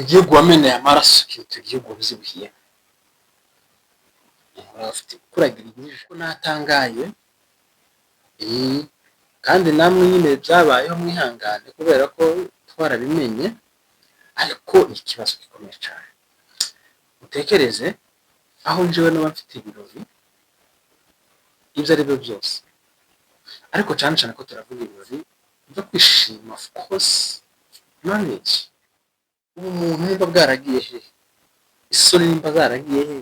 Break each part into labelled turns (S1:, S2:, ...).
S1: igihugu wameneye amaraso icyo gihugu bizibuhiye urafite kuragira igihugu ko natangaye kandi namwe nyine byabayeho mwihangane kubera ko twarabimenye ariko ikibazo gikomeye cyane utekereze aho njewe n'abafite ibirori ibyo ari byo byose ariko cyane cyane ko turavuga ibirori byo kwishima of course marriage umuntu niba bwaragiye he isoni nimba zaragiye he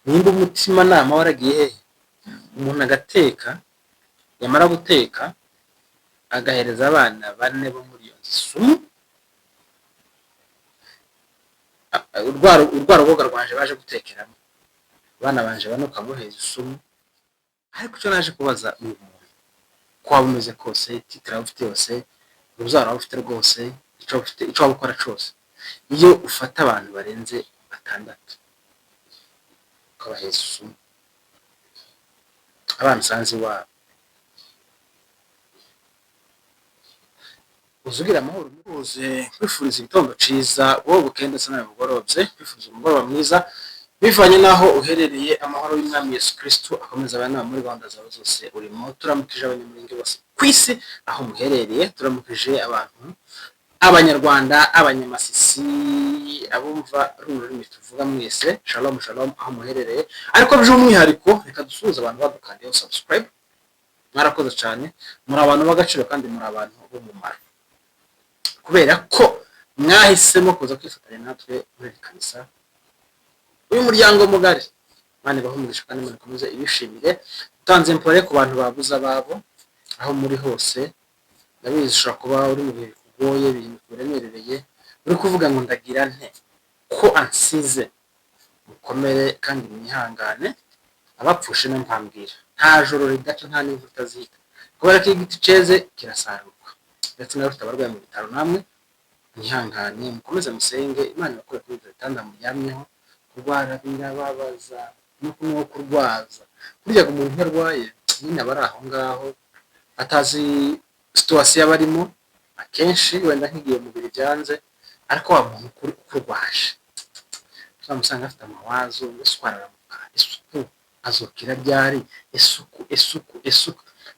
S1: nimba umutima nama waragiye he umuntu agateka yamara guteka agahereza abana bane bo muri iyo nzu urwaro rwoga rwanje baje gutekeramo abana banje bano kamuheza isumu ariko cyo naje kubaza uyu muntu kwa bumeze kose titira ufite yose uruzaro ufite rwose icyo wabukora cyose iyo ufata abantu barenze batandatu ukabaheza isumu abana sanzi wa uzugira amahoro muruze kwifuriza igitondo ciza wowe bukende sana mugorobye kwifuriza umugoroba mwiza bivanye naho uherereye amahoro y'umwami Yesu Kristo akomeza abana muri Rwanda zawe zose urimo turamukije abanyamurenge bose kwisi aho muherereye turamukije abantu abanyarwanda abanyamasisi abumva ururimi tuvuga mwese shalom shalom aho muherereye ariko by'umwihariko reka dusuhuza abantu badukandiye subscribe mwarakoze cyane muri abantu b'agaciro kandi muri abantu b'umumaro kubera ko mwahisemo kuza kwifatanya natwe muri kanisa uyu muryango mugari mane bahumurisha kandi mukomeze ibishimire utanze impore ku bantu babuza babo aho muri hose ndabizishura kuba uri mu bihe kugoye ibintu biremerereye uri kuvuga ngo ndagira nte ko ansize mukomere kandi mwihangane abapfushe n'mpambwira nta joro ridaca nta n'imvura zita kubera ko igiti ceze kirasarurwa ndetse n'abafite abarwayi mu bitaro namwe mwihangane mukomeze musenge Imana ibakure kuri ibyo bitanda muryamyeho kurwara birababaza no kurwaza burya ngo umuntu yarwaye nyine abari aho ngaho atazi situation abarimo akenshi wenda nk'igihe umubiri byanze ariko wa muntu kurwaje turamusanga afite amawazo yiswarara mu isuku azokira ryari isuku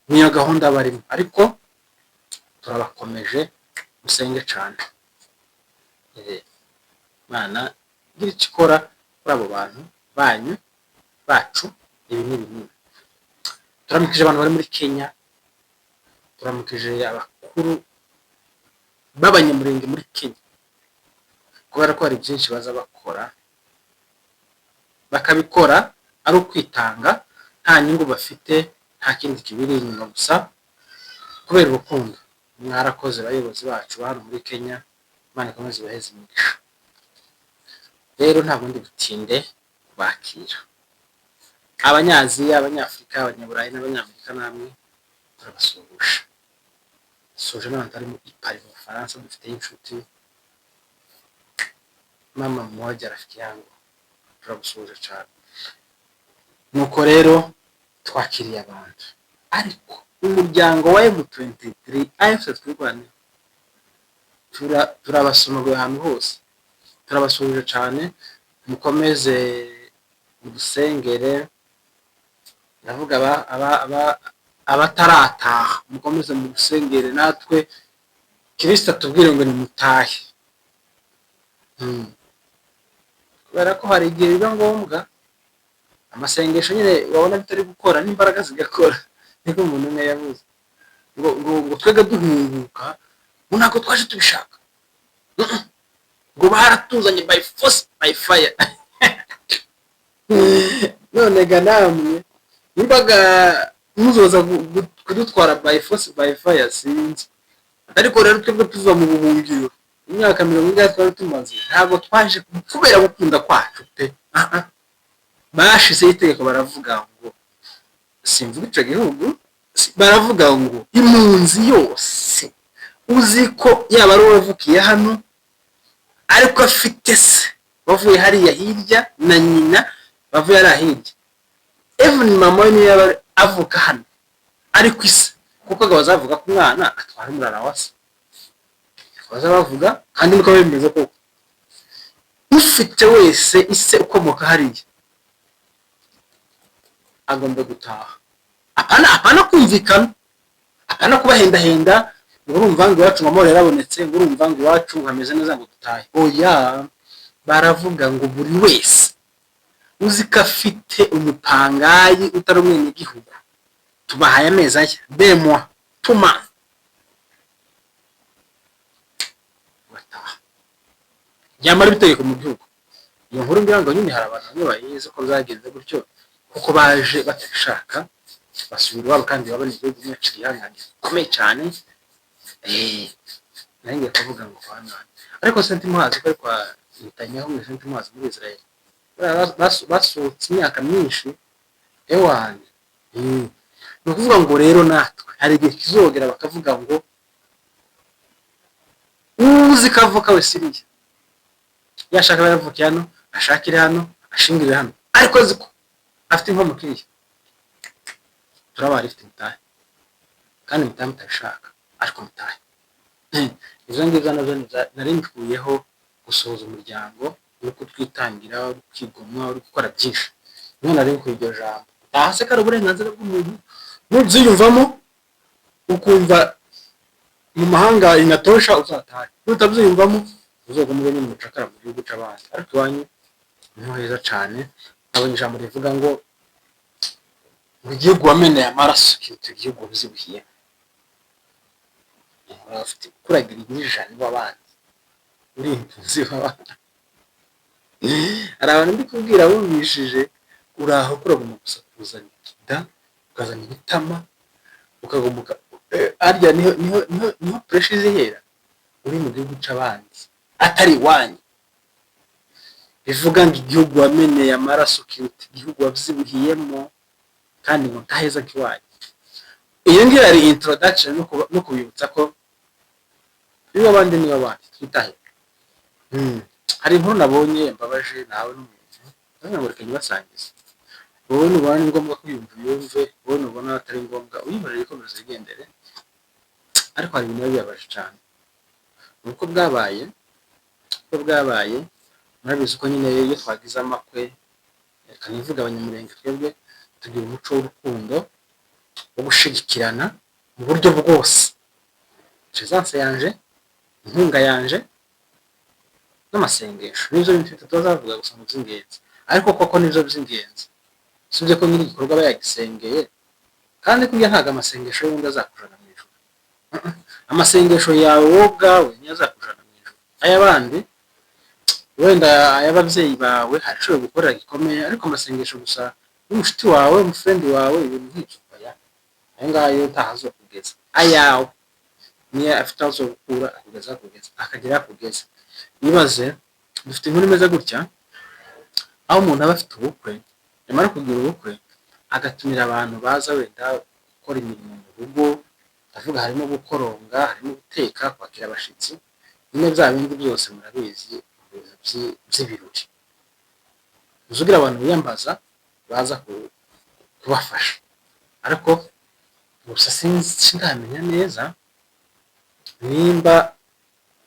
S1: niyo gahunda barimo ariko turabakomeje musenge cyane Mana gira ikikora kuri abo bantu banyu bacu ibi n'ibinini turamukije abantu bari muri Kenya turamukije abakuru b'abanyamurenge muri Kenya kubera ko hari byinshi baza bakora bakabikora ari ukwitanga nta nyungu bafite nta kindi kibiri inyuma gusa kubera urukundo mwarakoze abayobozi bacu bari muri Kenya Imana ikomeze ibaheze imigisha rero nta bundi butinde bakira abanyaziya abanyafrika abanyaburayi n'abanyamerika namwe turabasuhuje soje n'abantu ari mu Paris mu Faransa dufite inshuti mama mmoja rafiki yangu turabasuhuje cyane nuko rero twakiriye abantu ariko umuryango wa M23 AFC twirwanira turabasunuye ahantu hose turabasuhuje cyane mukomeze udusengere ndavuga abatarataha mukomeze mu gusengere natwe Kristo atubwire ngo nimutahe kubera ko hari igihe biba ngombwa amasengesho nyine wabona bitari gukora n'imbaraga zigakora niko umuntu umwe yavuze ngo twega duhunguka nako twaje tubishaka ngo baratuzanye by force by fire none ga namwe nimbaga muzoza kudutwara by force by fire sinzi ariko rero twebwe tuva mu buhungiro imyaka 40 twari tumaze ntabwo twaje kubera gukunda kwacu pe bashize itegeko baravuga ngo simvuga ico gihugu baravuga ngo impunzi yose uziko yaba ari wavukiye hano ariko afite se bavuye hariya hirya na nyina bavuye ari hirya even mama we niyo avuka hano ariko ise kuko bazavuga ko umwana atwara umurara wase baza bavuga kandi niko bimeze koko ufite wese ise ukomoka hariya agomba gutaha. Apana kumvikana, apana kubahendahenda ngo urumva ngo iwacu ngo amahoro yarabonetse, ngo urumva ngo iwacu hameze neza ngo dutahe. Oya, baravuga ngo buri wese uzi ko afite umupangayi utari umwenegihugu tubahaye amezi aya demwa tuma bataha, ryamara ibitegeko mu gihugu. Iyo nkuru ngira ngo nyine hari abantu bamwe bayizi ko byagenze gutyo kuko baje batashaka basubira iwabo kandi babona igihugu cyacu gihanganye gikomeye cyane. Nanjye kuvuga ngo kwana ariko senti muhazi ko kwa Netanyahu mu senti muhazi muri Israel basutse imyaka myinshi ewani. Ni ukuvuga ngo rero natwe hari igihe kizogera bakavuga ngo uzi kavuka we Siriya yashaka baravuka hano, ashakire hano, ashingire hano, ariko ziko afite inkomokiriye turabari ifite mutahe kandi mutahe mutashaka ariko mutahe. Izo ngibyo nazo nari mbikuyeho gusohoza umuryango no kutwitangira, kwigomwa, gukora byinshi. None nari mbikuye iryo jambo ahase kari uburenganzira bw'umuntu nubyiyumvamo ukumva mu mahanga inatosha uzatahe, utabyiyumvamo uzogomwe nyine mucakara mu gihugu c'abandi. Ariko iwanyu niho heza cane. Abonye ijambo rivuga ngo igihugu wameneye amaraso kintu igihugu bizibuhiye urafite kuragira ijana w'abandi uri impunzi w'abandi. Hari abantu mbikubwira bumvishije uraho kuraguma gusa kuzana ikida ukazana ibitama ukagumuka arya niho pressure zihera uri mu gihugu c'abandi atari wanyu. Bivuga ngo igihugu wameneye amaraso kintu igihugu wabyibuhiyemo kandi ngo ntaheza kiwaye. Iyo ngiyo ari introduction no kubibutsa ko niba abandi niba abandi twitahe. Hari inkuru nabonye mbabaje nawe n'umuntu ngo reka nyibasangize. Wowe nubona ni ngombwa kwiyumva yumve, wowe nubona atari ngombwa uyibarire ikomeza igendere. Ariko hari ibintu bibabaje cyane nuko bwabaye murabizi ko nyine iyo twagize amakwe reka nivuga abanyamurenge twebwe tugira umuco w'urukundo wo gushigikirana mu buryo bwose. Presence yanje, inkunga yanje n'amasengesho nizo bintu tutazavuga gusa mu by'ingenzi, ariko koko nizo by'ingenzi. Sibye ko nyiri igikorwa bayagisengeye kandi kujya ntaga amasengesho y'undi azakujana mu ijuru. Amasengesho yawe wowe ubwawe niyo azakujana mu ijuru. Ayabandi wenda ay'ababyeyi bawe harashobora gukora gikomeye, ariko amasengesho gusa n'umushuti wawe, umufrendi wawe, ibintu nk'ibyo aya ngayo utahazo kugeza ayawe niyo afite aho gukura akugeza akagera kugeza. Nibaze dufite inkuru imeze gutya aho umuntu aba afite ubukwe, nyamara kugira ubukwe agatumira abantu baza wenda gukora imirimo mu rugo, ndavuga harimo gukoronga, harimo guteka, kwakira abashitsi, nyine bya bindi byose murabizi by'ibirori. Uzugira abantu biyambaza baza kubafasha, ariko gusa sindamenya neza nimba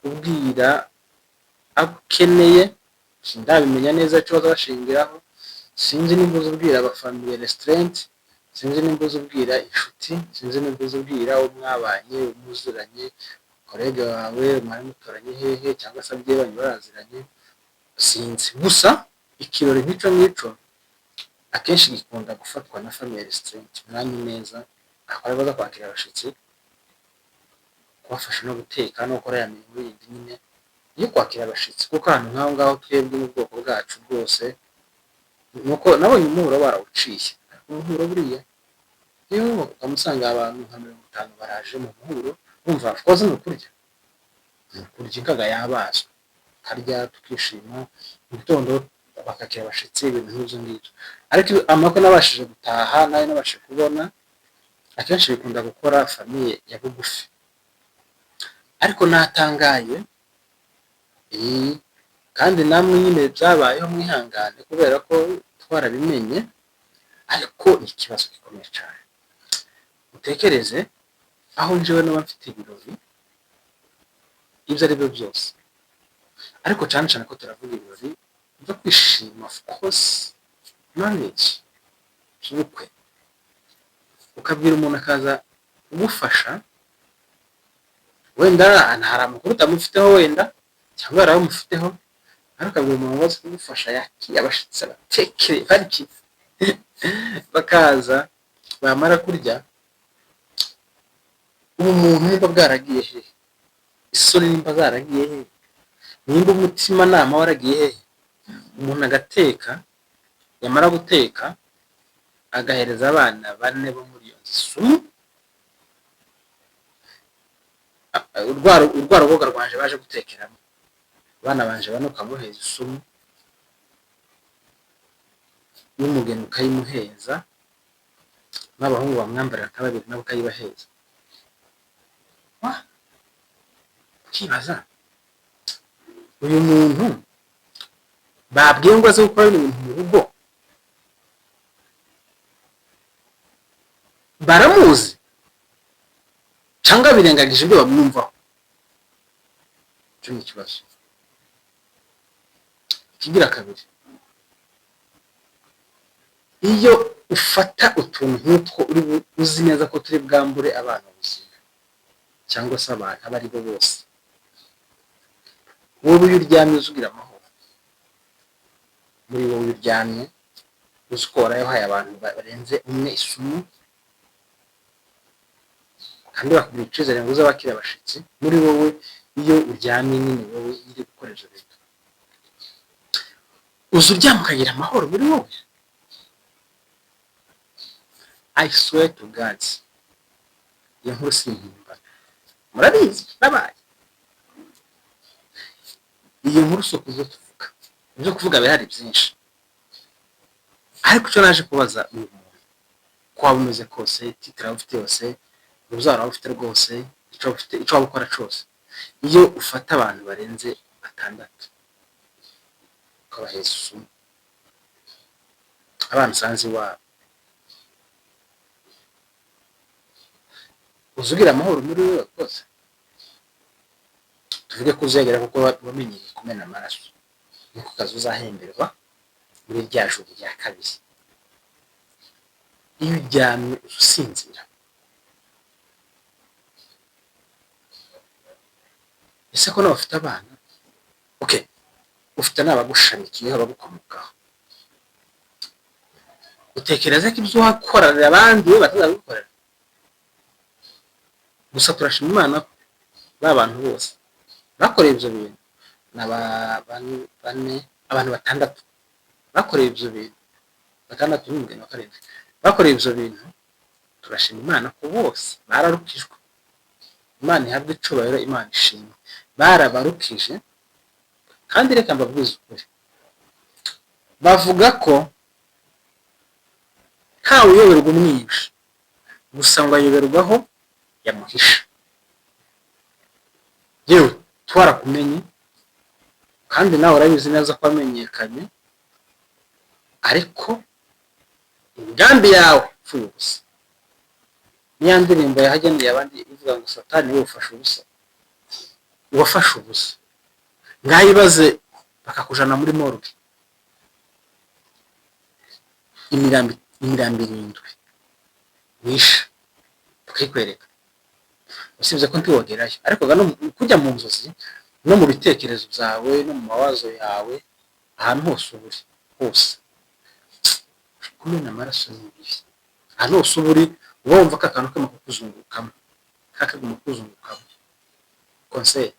S1: ubwira akeneye, sindabimenya neza icyo bazashingiraho. Sinzi nimba uzubwira abafamilie restaurant, sinzi nimba uzubwira inshuti, sinzi nimba uzubwira umwabanye, umuziranye, kolege wawe mwari mutoranye hehe cyangwa se abye banyu baraziranye, sinzi. Gusa ikirori nk'ico akenshi gikunda gufatwa na family restaurant, mwanya neza akora baza kwakira abashitsi, kubafasha no guteka no gukora ya mirimo yindi nyine yo kwakira abashitsi. Kuko ahantu nk'aho ngaho twebwe mu bwoko bwacu bwose nuko nabonye umuhuro barawuciye. Umuhuro buriya iyo ukamusanga abantu nka 50 baraje mu muhuro bumva koze no kurya inkaga yabazwe karya tukishima mu gitondo bakakira abashitsi ibintu nk'ibyo ngibyo. Ariko amako nabashije gutaha nayo nabashije kubona akenshi bikunda gukora famille ya bugufi. Ariko natangaye kandi namwe nyine byabayeho mwihangane kubera ko twarabimenye, ariko ikibazo gikomeye cyane. Utekereze aho njewe n'aba mfite ibirori ibyo ari byo byose, ariko cyane cyane ko turavuga ibirori byo kwishima, of course marriage, ubukwe, ukabwira umuntu akaza ugufasha, wenda hari amakuru utamufiteho wenda cyangwa hari ayo umufiteho, ariko ukabwira umuntu waza kugufasha yakira abashitsi batekere bariki bakaza, bamara kurya umuntu nimba bwaragiye he, isoni nimba zaragiye he, nimba umutima nama waragiye he, umuntu agateka, yamara guteka agahereza abana 4 bo muri iyo nzu, urwaro rwoga rwanje baje gutekeramo, abana banje bano kamuheza isumu n'umugeni ukayimuheza, n'abahungu bamwambarira akababiri nabo kayibaheza. Ukibaza uyu muntu babwiye ngo aze gukora ibintu mu rugo, baramuzi cyangwa birengagije ibyo bamwumvaho? Cyo ni ikibazo. Kigira kabiri, iyo ufata utuntu nk'utwo uri uzi neza ko turi bwambure abana ubuzima cyangwa se abantu abari bo bose, wowe uryamye uzugira amahoro, muri wowe uryamye uzikora yahaye abantu barenze umwe isumu, kandi bakubwira icizere ngo uzabakira abashitsi, muri wowe iyo uryamye nyine wowe iri gukoresha ibintu, uzuryama ukagira amahoro muri wowe. I swear to God, iyo nkuru simpimbana, murabizi nabaye iyo nkuru soko zo tuvuga, ibyo kuvuga bihari byinshi, ariko cyo naje kubaza uyu muntu ko waba umeze kose, titira ufite yose, uzara ufite rwose, icyo waba ukora cyose, iyo ufata abantu barenze 6 ukabaheza isumu, abana usanze iwabo, uzugira amahoro muri wowe rwose? Tuvuge ko uzegera kuko wamenyeye kumena amaraso, niko kazi uzahemberwa muri rya joro rya kabiri. Iyo uryamye usinzira, ese ko nawe ufite abana, okay, ufite n'abagushamikiyeho abagukomokaho, utekereza ko ibyo wakorera abandi we batazagukorera? Gusa turashima Imana ko abantu bose bakoreye ibyo bintu, abantu 6 bakoreye ibyo bintu, 6 n'umugeni wa 7 bakoreye ibyo bintu, turashima Imana ko bose bararukijwe. Imana ihabwe icubahiro, Imana ishimwe, barabarukije. Kandi reka mbabwize ukuri, bavuga ko ntawe uyoberwa umwihisha, gusa ngo ayoberwaho yamuhisha. Yewe twarakumenye kandi nawe urabizi neza ko wamenyekanye, ariko imigambi yawe ipfuye ubusa. Niya ndirimbo yahagendeye abandi ivuga ngo Satani we ufashe ubusa, wafashe ubusa, ngayibaze bakakujana muri morgue, imirambi 7 wisha tukikwereka, usibye ko ntiwogerayo, ariko gano kujya mu nzozi no mu bitekerezo byawe no mu mawazo yawe, ahantu hose uburi hose kumena amaraso n'ibibi, ahantu hose uburi wumva ko akantu kama kukuzungukamo, kakaguma kuzungukamo. Conseil,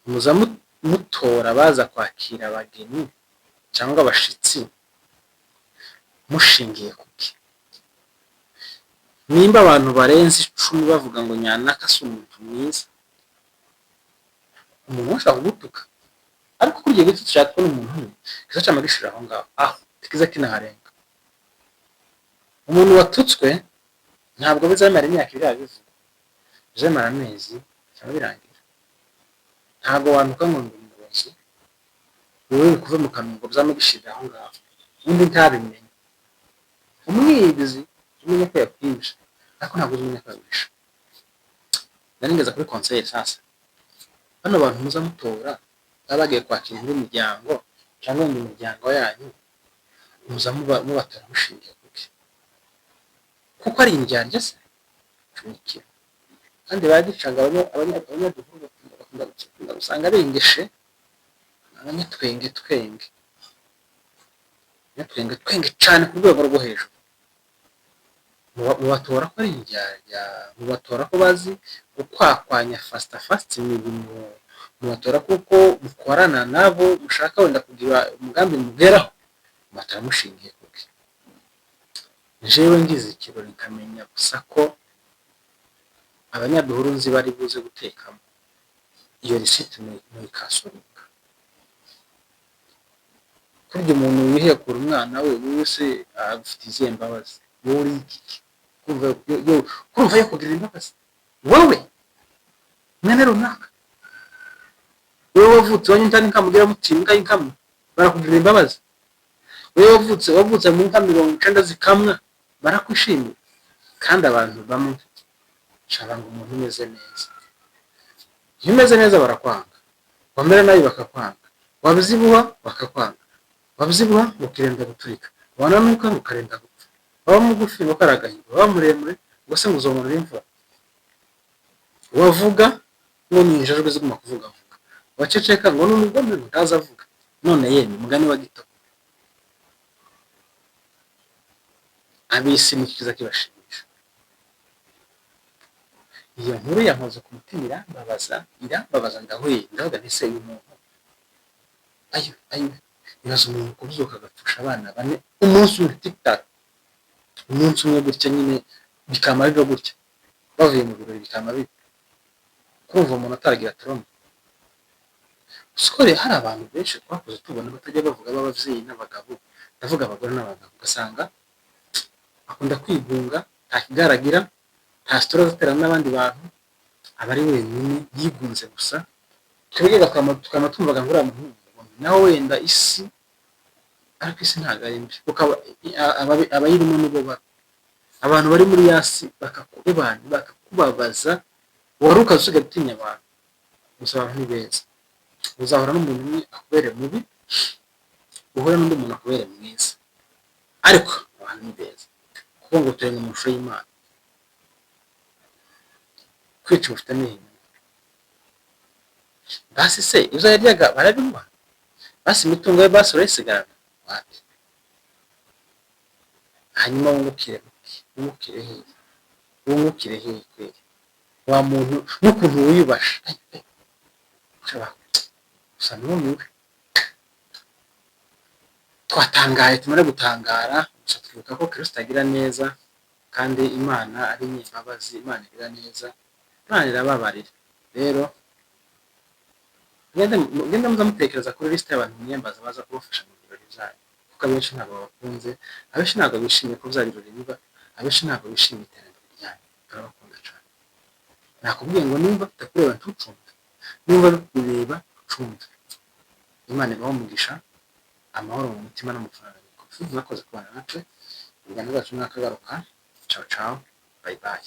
S1: muza mutora baza kwakira abageni cyangwa abashitsi mushingiye kuki? Nimba abantu barenze 10 bavuga ngo nyanaka si umuntu mwiza, umuntu ushaka gutuka, ariko kurye giti cyatwa n'umuntu kizaca magishira aho ngaho, tikiza kinaharenga. Umuntu watutswe ntabwo bizamara imyaka 2 abivuga, bizamara amezi cyangwa birangira. Ntabwo wantuka ngo umurozi wowe kuva mu kanungo bizamugishira aho ngaho, undi ntabimenye. Umwibizi umenye ko yakwibye, ariko ntabwo umenye ko yabisha. Narengeza kuri conseil sasa, bano bantu muza mutora baba bagiye kwakira indi miryango cyangwa mu miryango yanyu, muza mubatora mushingiye kuki? Kuko ari indyarya se? Cumikira. Kandi bagicanga abanyaduhuru bakunda gusanga bengeshe abanyatwenge cyane ku rwego rwo hejuru. Mubatora ko ari indyarya, mubatora ko bazi gukwakwanya fast ibintu, mubatora kuko mukorana nabo, mushaka wenda kugira umugambi mugeraho, mubatora mushingiye kuki? Jewe ngize ikirori nkamenya gusa ko abanyaduhuru nzi bari buze gutekamo, iyo risiti muyikasoringa. Kurya umuntu wihekura umwana we wese agufite izihe mbabazi? Wowe uri iki? Kumva yo kugira imbabazi? Wowe mwene runaka, wowe wavutse wanyintani nkamugira mutima inka y'inkamwa barakugirira imbabazi? Wowe wavutse mu nka 90 zikamwa barakwishimira? Kandi abantu bamwe shabanga umuntu umeze neza, iyo umeze neza barakwanga, wamera nabi bakakwanga, wabyibuha bakakwanga, wabyibuha ukirenda guturika, wananuka ukarenda gupfa, waba mugufi ukaragahirwa, waba muremure ngo se muzomora imvura, wavuga ngo ninjajwe ziguma kuvuga, waceceka ngo n'umugome ntaza avuga. None yemwe mugani wa gito, abisi nikiza kibashimisha. Iyo nkuru yankoze ku mutima irambabaza ndahuye, ndavuga nti se uyu muntu ayo ibibazo umuntu kubyuka agapfusha abana bane umunsi umwe, TikTok umunsi umwe gutya nyine bikama biba gutya, bavuye mu birori bikama biba, kumva umuntu ataragira trauma. Sikore hari abantu benshi twakoze tubona batajya bavuga b'abavyeyi n'abagabo, ndavuga abagore n'abagabo, ugasanga akunda kwigunga, ntakigaragira, nta story aterana n'abandi bantu, abari wenyine yigunze gusa. Twebwe tukama tumvaga ngo uriya muntu naho wenda isi, ariko isi ntago ari mbi, abayirimo nibo abantu bari muri yasi bakakubabaza, waruka usigaye utinya abantu. Gusa abantu ni beza, uzahora n'umuntu umwe akubere mubi, uhura n'undi muntu akubere mwiza, ariko abantu ni beza kuko ngo turi mu mashusho y'Imana. Kwica ufite n'ihene basi se izo yaryaga barabinywa, basi imitungo ye basi urayisigarana wapi? Hanyuma wungukire hehe kweli? Wa muntu n'ukuntu wiyubasha gusa n'umiwe. Twatangaye, tumare gutangara, gusa tuvuga ko Kristo agira neza, kandi Imana ari nyimbabazi, Imana igira neza, Imana irababarira. Rero genda mutekereza kuri liste y'abantu mwiyambaza baza kubafasha mu birori byanyu, kuko abenshi ntabwo bakunze, abenshi ntabwo bishimiye ko bya birori biba, abenshi ntabwo bishimiye iterambere ryanyu, barabakunda cyane. Nakubwiye ngo nimba utakureba ntucumve, nimba ureba ucumve. Imana ibaho umugisha, amahoro mu mutima n'amafaranga bikofi. Mwakoze kubana natwe, ibiganiro byacu mwakagaruka. Ciao ciao, bye bye.